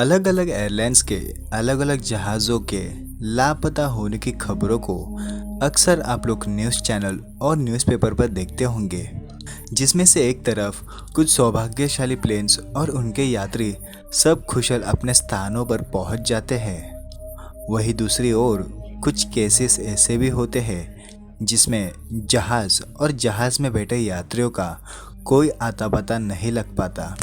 अलग अलग एयरलाइंस के अलग अलग जहाज़ों के लापता होने की खबरों को अक्सर आप लोग न्यूज़ चैनल और न्यूज़पेपर पर देखते होंगे, जिसमें से एक तरफ कुछ सौभाग्यशाली प्लेन्स और उनके यात्री सब कुशल अपने स्थानों पर पहुंच जाते हैं। वहीं दूसरी ओर कुछ केसेस ऐसे भी होते हैं जिसमें जहाज़ और जहाज़ में बैठे यात्रियों का कोई आता पता नहीं लग पाता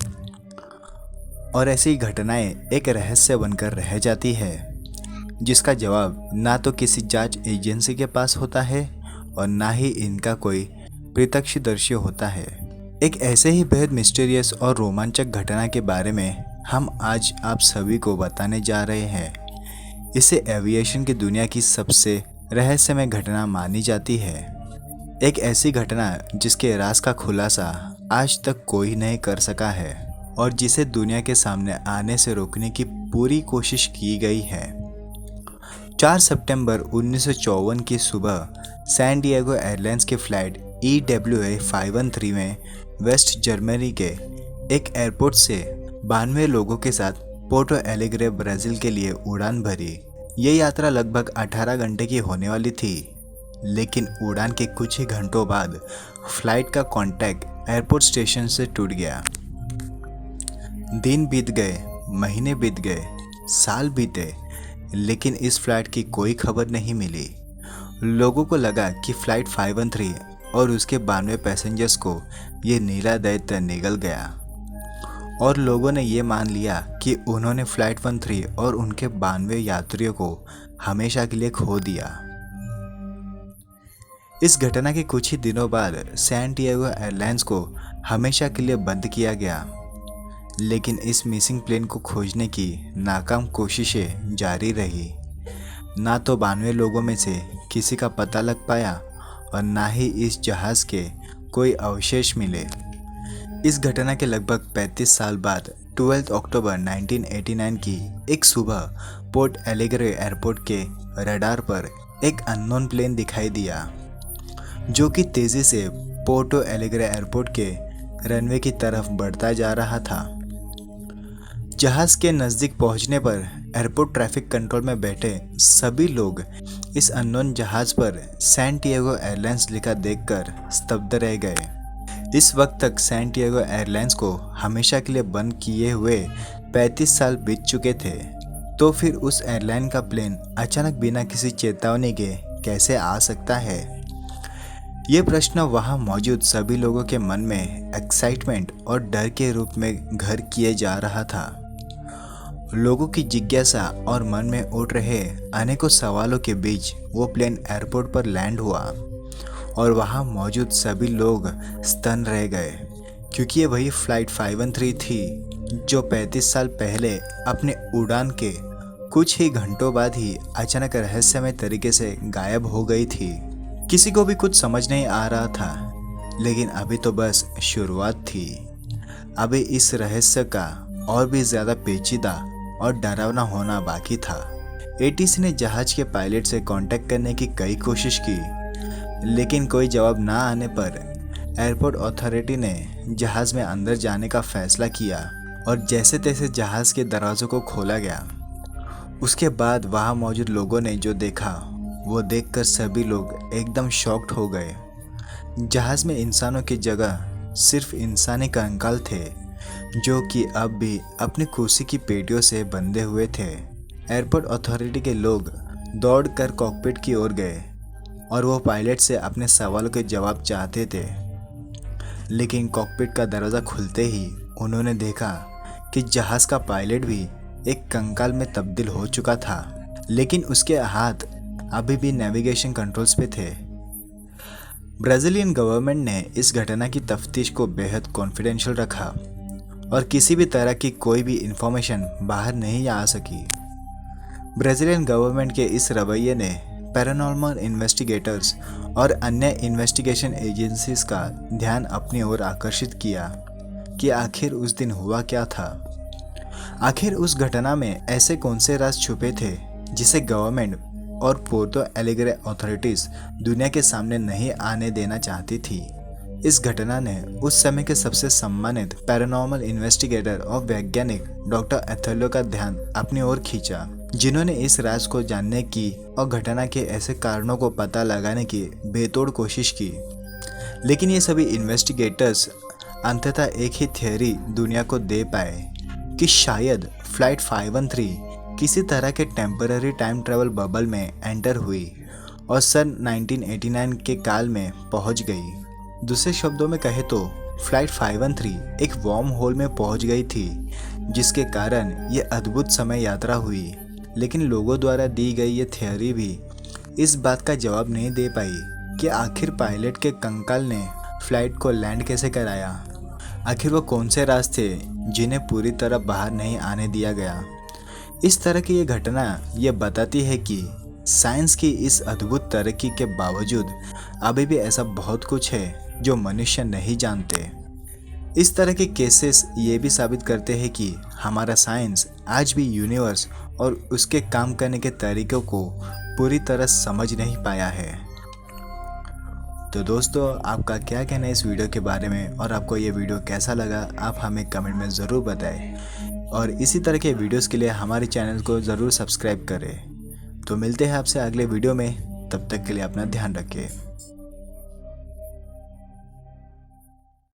और ऐसी घटनाएं एक रहस्य बनकर रह जाती है, जिसका जवाब ना तो किसी जांच एजेंसी के पास होता है और ना ही इनका कोई प्रत्यक्षदर्शी होता है। एक ऐसे ही बेहद मिस्टीरियस और रोमांचक घटना के बारे में हम आज आप सभी को बताने जा रहे हैं। इसे एविएशन की दुनिया की सबसे रहस्यमय घटना मानी जाती है। एक ऐसी घटना जिसके राज का खुलासा आज तक कोई नहीं कर सका है और जिसे दुनिया के सामने आने से रोकने की पूरी कोशिश की गई है। 4 सितंबर 1954 की सुबह सैन डिएगो एयरलाइंस की फ्लाइट EWA 513 में वेस्ट जर्मनी के एक एयरपोर्ट से 92 लोगों के साथ पोर्टो एलेग्रे ब्राज़ील के लिए उड़ान भरी। ये यात्रा लगभग 18 घंटे की होने वाली थी, लेकिन उड़ान के कुछ ही घंटों बाद फ्लाइट का कॉन्टैक्ट एयरपोर्ट स्टेशन से टूट गया। दिन बीत गए, महीने बीत गए, साल बीते, लेकिन इस फ्लाइट की कोई खबर नहीं मिली। लोगों को लगा कि फ्लाइट 513 और उसके 92 पैसेंजर्स को ये नीला दैत्य निगल गया और लोगों ने ये मान लिया कि उन्होंने फ्लाइट 13 और उनके 92 यात्रियों को हमेशा के लिए खो दिया। इस घटना के कुछ ही दिनों बाद सैन डिएगो एयरलाइंस को हमेशा के लिए बंद किया गया, लेकिन इस मिसिंग प्लेन को खोजने की नाकाम कोशिशें जारी रही। ना तो 92 लोगों में से किसी का पता लग पाया और ना ही इस जहाज़ के कोई अवशेष मिले। इस घटना के लगभग 35 साल बाद 12 अक्टूबर 1989 की एक सुबह पोर्ट एलेग्रे एयरपोर्ट के रडार पर एक अननोन प्लेन दिखाई दिया, जो कि तेज़ी से पोर्टो एलेग्रे एयरपोर्ट के रनवे की तरफ बढ़ता जा रहा था। जहाज़ के नज़दीक पहुंचने पर एयरपोर्ट ट्रैफिक कंट्रोल में बैठे सभी लोग इस अननोन जहाज़ पर सैन डिएगो एयरलाइंस लिखा देखकर स्तब्ध रह गए। इस वक्त तक सैन डिएगो एयरलाइंस को हमेशा के लिए बंद किए हुए 35 साल बीत चुके थे, तो फिर उस एयरलाइन का प्लेन अचानक बिना किसी चेतावनी के कैसे आ सकता है? ये प्रश्न वहाँ मौजूद सभी लोगों के मन में एक्साइटमेंट और डर के रूप में घर किए जा रहा था। लोगों की जिज्ञासा और मन में उठ रहे अनेकों सवालों के बीच वो प्लेन एयरपोर्ट पर लैंड हुआ और वहाँ मौजूद सभी लोग स्तन रह गए, क्योंकि ये वही फ्लाइट 513 थी जो 35 साल पहले अपने उड़ान के कुछ ही घंटों बाद ही अचानक रहस्यमय तरीके से गायब हो गई थी। किसी को भी कुछ समझ नहीं आ रहा था, लेकिन अभी तो बस शुरुआत थी। अभी इस रहस्य का और भी ज़्यादा पेचीदा और डरावना होना बाकी था। ATC ने जहाज के पायलट से कांटेक्ट करने की कई कोशिश की, लेकिन कोई जवाब ना आने पर एयरपोर्ट अथॉरिटी ने जहाज़ में अंदर जाने का फैसला किया और जैसे तैसे जहाज़ के दरवाज़ों को खोला गया। उसके बाद वहाँ मौजूद लोगों ने जो देखा वो देखकर सभी लोग एकदम शॉक्ड हो गए। जहाज़ में इंसानों की जगह सिर्फ इंसानी कंकाल थे, जो कि अब भी अपनी कुर्सी की पेटियों से बंधे हुए थे। एयरपोर्ट अथॉरिटी के लोग दौड़कर कॉकपिट की ओर गए और वो पायलट से अपने सवालों के जवाब चाहते थे, लेकिन कॉकपिट का दरवाज़ा खुलते ही उन्होंने देखा कि जहाज़ का पायलट भी एक कंकाल में तब्दील हो चुका था, लेकिन उसके हाथ अभी भी नेविगेशन कंट्रोल्स पे थे। ब्राज़ीलियन गवर्नमेंट ने इस घटना की तफ्तीश को बेहद कॉन्फिडेंशियल रखा और किसी भी तरह की कोई भी इंफॉर्मेशन बाहर नहीं आ सकी। ब्राज़ीलियन गवर्नमेंट के इस रवैये ने पैरानॉर्मल इन्वेस्टिगेटर्स और अन्य इन्वेस्टिगेशन एजेंसीज का ध्यान अपनी ओर आकर्षित किया कि आखिर उस दिन हुआ क्या था। आखिर उस घटना में ऐसे कौन से राज छुपे थे जिसे गवर्नमेंट और पोर्टो एलेग्रे अथॉरिटीज़ दुनिया के सामने नहीं आने देना चाहती थी। इस घटना ने उस समय के सबसे सम्मानित पैरानॉर्मल इन्वेस्टिगेटर और वैज्ञानिक डॉक्टर एथेलो का ध्यान अपनी ओर खींचा, जिन्होंने इस राज को जानने की और घटना के ऐसे कारणों को पता लगाने की बेतोड़ कोशिश की। लेकिन ये सभी इन्वेस्टिगेटर्स अंततः एक ही थियोरी दुनिया को दे पाए कि शायद फ्लाइट 513 किसी तरह के टेम्पररी टाइम ट्रेवल बबल में एंटर हुई और सन 1989 के काल में पहुंच गई। दूसरे शब्दों में कहे तो फ्लाइट 513 एक वॉर्म होल में पहुंच गई थी, जिसके कारण ये अद्भुत समय यात्रा हुई। लेकिन लोगों द्वारा दी गई ये थियोरी भी इस बात का जवाब नहीं दे पाई कि आखिर पायलट के कंकाल ने फ्लाइट को लैंड कैसे कराया। आखिर वो कौन से राज थे जिन्हें पूरी तरह बाहर नहीं आने दिया गया। इस तरह की ये घटना ये बताती है कि साइंस की इस अद्भुत तरक्की के बावजूद अभी भी ऐसा बहुत कुछ है जो मनुष्य नहीं जानते। इस तरह के केसेस ये भी साबित करते हैं कि हमारा साइंस आज भी यूनिवर्स और उसके काम करने के तरीकों को पूरी तरह समझ नहीं पाया है। तो दोस्तों, आपका क्या कहना है इस वीडियो के बारे में, और आपको ये वीडियो कैसा लगा आप हमें कमेंट में ज़रूर बताएं। और इसी तरह के वीडियोस के लिए हमारे चैनल को ज़रूर सब्सक्राइब करें। तो मिलते हैं आपसे अगले वीडियो में, तब तक के लिए अपना ध्यान रखें।